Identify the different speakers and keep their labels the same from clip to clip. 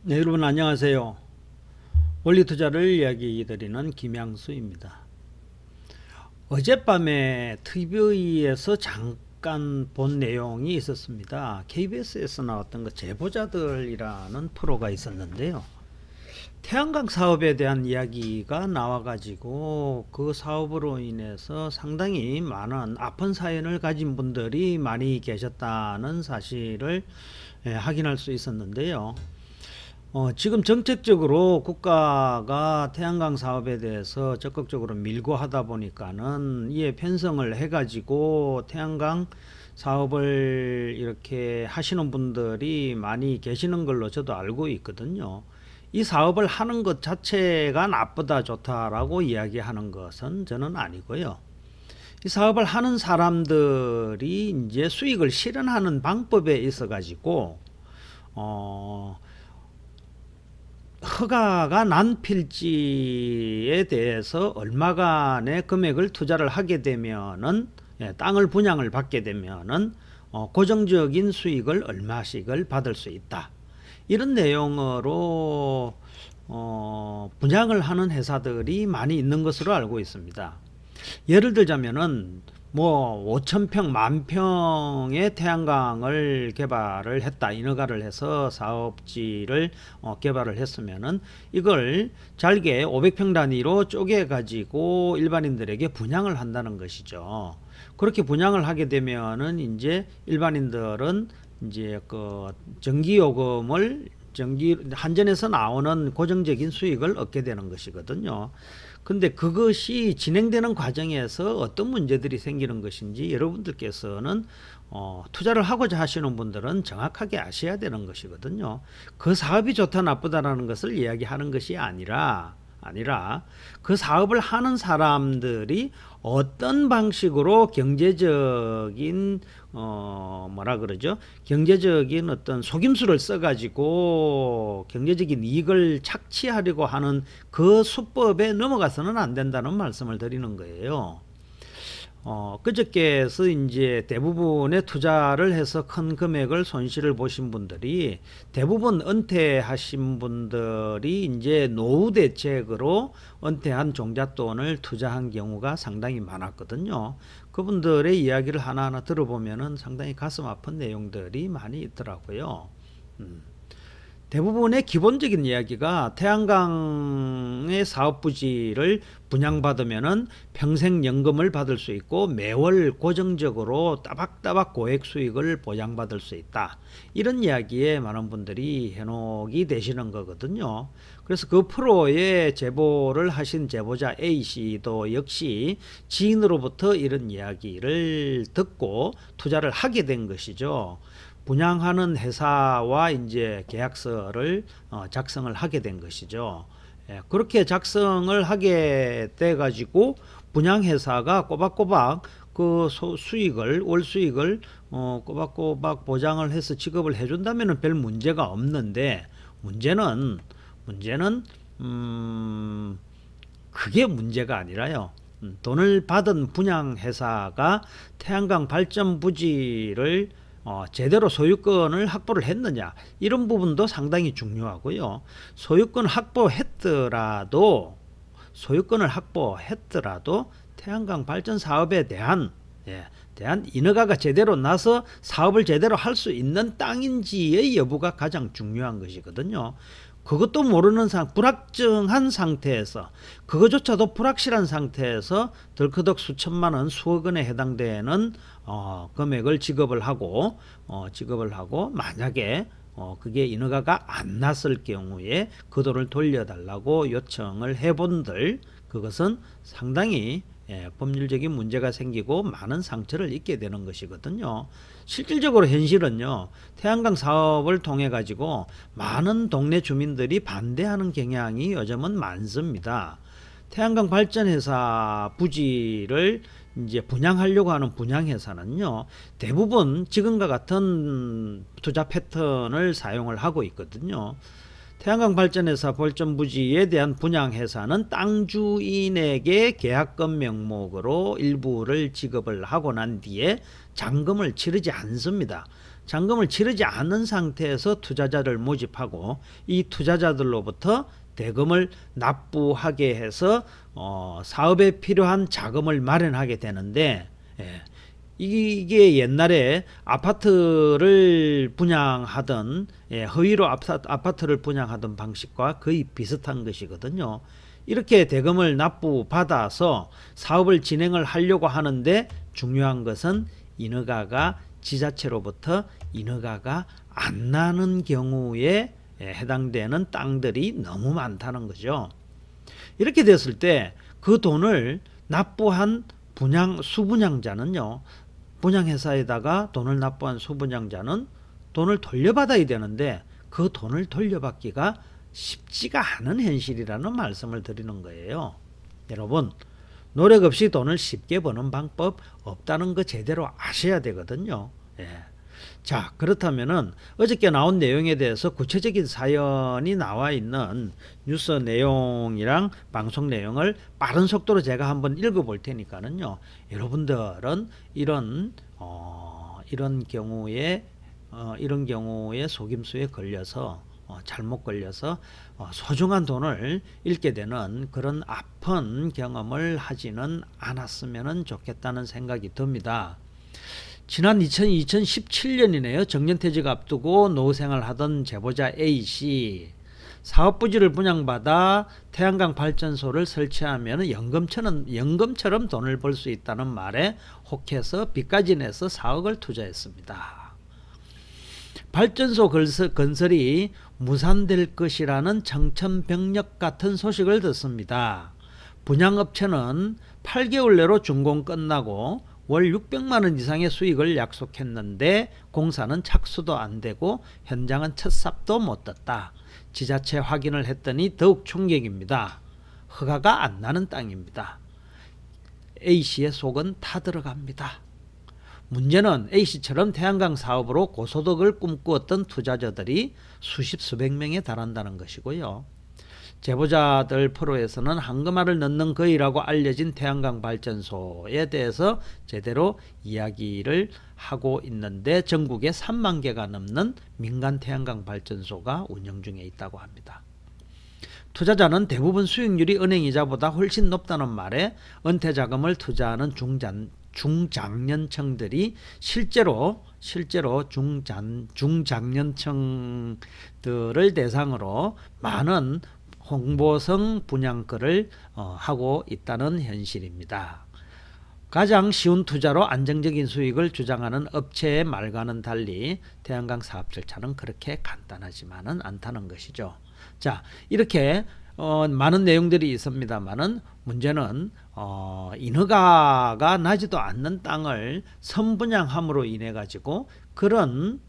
Speaker 1: 네, 여러분 안녕하세요. 원리투자를 이야기 드리는 김양수입니다. 어젯밤에 TV에서 잠깐 본 내용이 있었습니다. KBS에서 나왔던 그 제보자들이라는 프로가 있었는데요. 태양광 사업에 대한 이야기가 나와가지고 그 사업으로 인해서 상당히 많은 아픈 사연을 가진 분들이 많이 계셨다는 사실을 확인할 수 있었는데요. 지금 정책적으로 국가가 태양광 사업에 대해서 적극적으로 밀고 하다 보니까는 이에 편성을 해가지고 태양광 사업을 이렇게 하시는 분들이 많이 계시는 걸로 저도 알고 있거든요. 이 사업을 하는 것 자체가 나쁘다 좋다라고 이야기하는 것은 저는 아니고요. 이 사업을 하는 사람들이 이제 수익을 실현하는 방법에 있어 가지고 허가가 난 필지에 대해서 얼마간의 금액을 투자를 하게 되면은 땅을 분양을 받게 되면은 고정적인 수익을 얼마씩을 받을 수 있다. 이런 내용으로 분양을 하는 회사들이 많이 있는 것으로 알고 있습니다. 예를 들자면은 뭐 5,000평, 10,000평의 태양광을 개발을 했다. 인허가를 해서 사업지를 개발을 했으면은 이걸 잘게 500평 단위로 쪼개 가지고 일반인들에게 분양을 한다는 것이죠. 그렇게 분양을 하게 되면은 이제 일반인들은 이제 그 전기요금을 한전에서 나오는 고정적인 수익을 얻게 되는 것이거든요. 근데 그것이 진행되는 과정에서 어떤 문제들이 생기는 것인지 여러분들께서는 투자를 하고자 하시는 분들은 정확하게 아셔야 되는 것이거든요. 그 사업이 좋다 나쁘다라는 것을 이야기하는 것이 아니라 그 사업을 하는 사람들이 어떤 방식으로 경제적인 경제적인 어떤 속임수를 써가지고 경제적인 이익을 착취하려고 하는 그 수법에 넘어가서는 안 된다는 말씀을 드리는 거예요. 그저께서 이제 대부분의 투자를 해서 큰 금액을 손실을 보신 분들이 대부분 은퇴하신 분들이 이제 노후 대책으로 은퇴한 종잣돈을 투자한 경우가 상당히 많았거든요. 그분들의 이야기를 하나하나 들어보면은 상당히 가슴 아픈 내용들이 많이 있더라고요. 대부분의 기본적인 이야기가 태양광의 사업 부지를 분양받으면은 평생 연금을 받을 수 있고 매월 고정적으로 따박따박 고액 수익을 보장받을 수 있다. 이런 이야기에 많은 분들이 현혹이 되시는 거거든요. 그래서 그 프로에 제보를 하신 제보자 A씨도 역시 지인으로부터 이런 이야기를 듣고 투자를 하게 된 것이죠. 분양하는 회사와 이제 계약서를 작성을 하게 된 것이죠. 그렇게 작성을 하게 돼 가지고 분양회사가 꼬박꼬박 그 수익을 월 수익을 꼬박꼬박 보장을 해서 지급을 해준다면은 별 문제가 없는데 문제는 그게 문제가 아니라요. 돈을 받은 분양회사가 태양광 발전 부지를 제대로 소유권을 확보를 했느냐, 이런 부분도 상당히 중요하고요. 소유권을 확보했더라도 태양광 발전 사업에 대한 인허가가 제대로 나서 사업을 제대로 할 수 있는 땅인지의 여부가 가장 중요한 것이거든요. 그것도 모르는 불확정한 상태에서, 그거조차도 불확실한 상태에서 덜커덕 수천만 원, 수억 원에 해당되는 금액을 지급을 하고 만약에 그게 인허가가 안 났을 경우에 그 돈을 돌려달라고 요청을 해본들, 그것은 상당히 법률적인 문제가 생기고 많은 상처를 입게 되는 것이거든요. 실질적으로 현실은요, 태양광 사업을 통해 가지고 많은 동네 주민들이 반대하는 경향이 요즘은 많습니다. 태양광 발전회사 부지를 이제 분양하려고 하는 분양회사는요, 대부분 지금과 같은 투자 패턴을 사용을 하고 있거든요. 태양광 발전회사 발전 부지에 대한 분양회사는 땅 주인에게 계약금 명목으로 일부를 지급을 하고 난 뒤에 잔금을 치르지 않습니다. 잔금을 치르지 않은 상태에서 투자자를 모집하고 이 투자자들로부터 대금을 납부하게 해서 사업에 필요한 자금을 마련하게 되는데, 예, 이게 옛날에 아파트를 분양하던, 예, 허위로 아파트를 분양하던 방식과 거의 비슷한 것이거든요. 이렇게 대금을 납부받아서 사업을 진행을 하려고 하는데 중요한 것은 인허가가 지자체로부터 인허가가 안 나는 경우에 해당되는 땅들이 너무 많다는 거죠. 이렇게 됐을 때 그 돈을 납부한 수분양자는요, 분양회사에다가 돈을 납부한 수분양자는 돈을 돌려받아야 되는데 그 돈을 돌려받기가 쉽지가 않은 현실이라는 말씀을 드리는 거예요. 여러분, 노력 없이 돈을 쉽게 버는 방법 없다는 거 제대로 아셔야 되거든요. 예. 자, 그렇다면은 어저께 나온 내용에 대해서 구체적인 사연이 나와 있는 뉴스 내용이랑 방송 내용을 빠른 속도로 제가 한번 읽어볼 테니까는요, 여러분들은 이런 경우에 속임수에 걸려서 잘못 걸려서 소중한 돈을 잃게 되는 그런 아픈 경험을 하지는 않았으면 좋겠다는 생각이 듭니다. 지난 2017년이네요. 정년퇴직 앞두고 노후생활 하던 제보자 A씨, 사업부지를 분양받아 태양광 발전소를 설치하면 연금처럼 돈을 벌 수 있다는 말에 혹해서 빚까지 내서 4억을 투자했습니다. 발전소 건설이 무산될 것이라는 청천벽력 같은 소식을 듣습니다. 분양업체는 8개월 내로 준공 끝나고 월 600만 원 이상의 수익을 약속했는데 공사는 착수도 안 되고 현장은 첫 삽도 못 떴다. 지자체 확인을 했더니 더욱 충격입니다. 허가가 안 나는 땅입니다. A씨의 속은 타들어갑니다. 문제는 A씨처럼 태양광 사업으로 고소득을 꿈꾸었던 투자자들이 수백 명에 달한다는 것이고요. 제보자들 프로에서는 한금알을 넣는 거이라고 알려진 태양광 발전소에 대해서 제대로 이야기를 하고 있는데 전국에 3만 개가 넘는 민간 태양광 발전소가 운영 중에 있다고 합니다. 투자자는 대부분 수익률이 은행이자보다 훨씬 높다는 말에 은퇴자금을 투자하는 중장년층들이 실제로 중장년층들을 대상으로 많은 홍보성 분양글을 하고 있다는 현실입니다. 가장 쉬운 투자로 안정적인 수익을 주장하는 업체의 말과는 달리 태양광 사업 절차는 그렇게 간단하지만은 않다는 것이죠. 자, 이렇게 많은 내용들이 있습니다만은 문제는 인허가가 나지도 않는 땅을 선분양함으로 인해 가지고 그런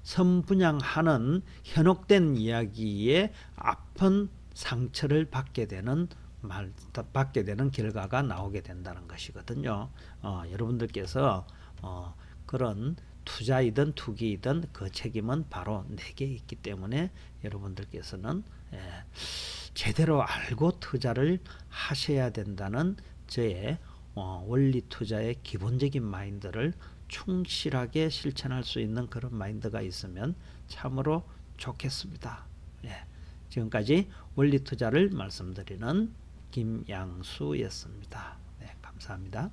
Speaker 1: 선분양하는 현혹된 이야기에 아픈 상처를 받게 되는 결과가 나오게 된다는 것이거든요. 여러분들께서 그런 투자이든 투기이든 그 책임은 바로 내게 있기 때문에 여러분들께서는 제대로 알고 투자를 하셔야 된다는 저의 원리 투자의 기본적인 마인드를 충실하게 실천할 수 있는 그런 마인드가 있으면 참으로 좋겠습니다. 지금까지 원리 투자를 말씀드리는 김양수였습니다. 감사합니다.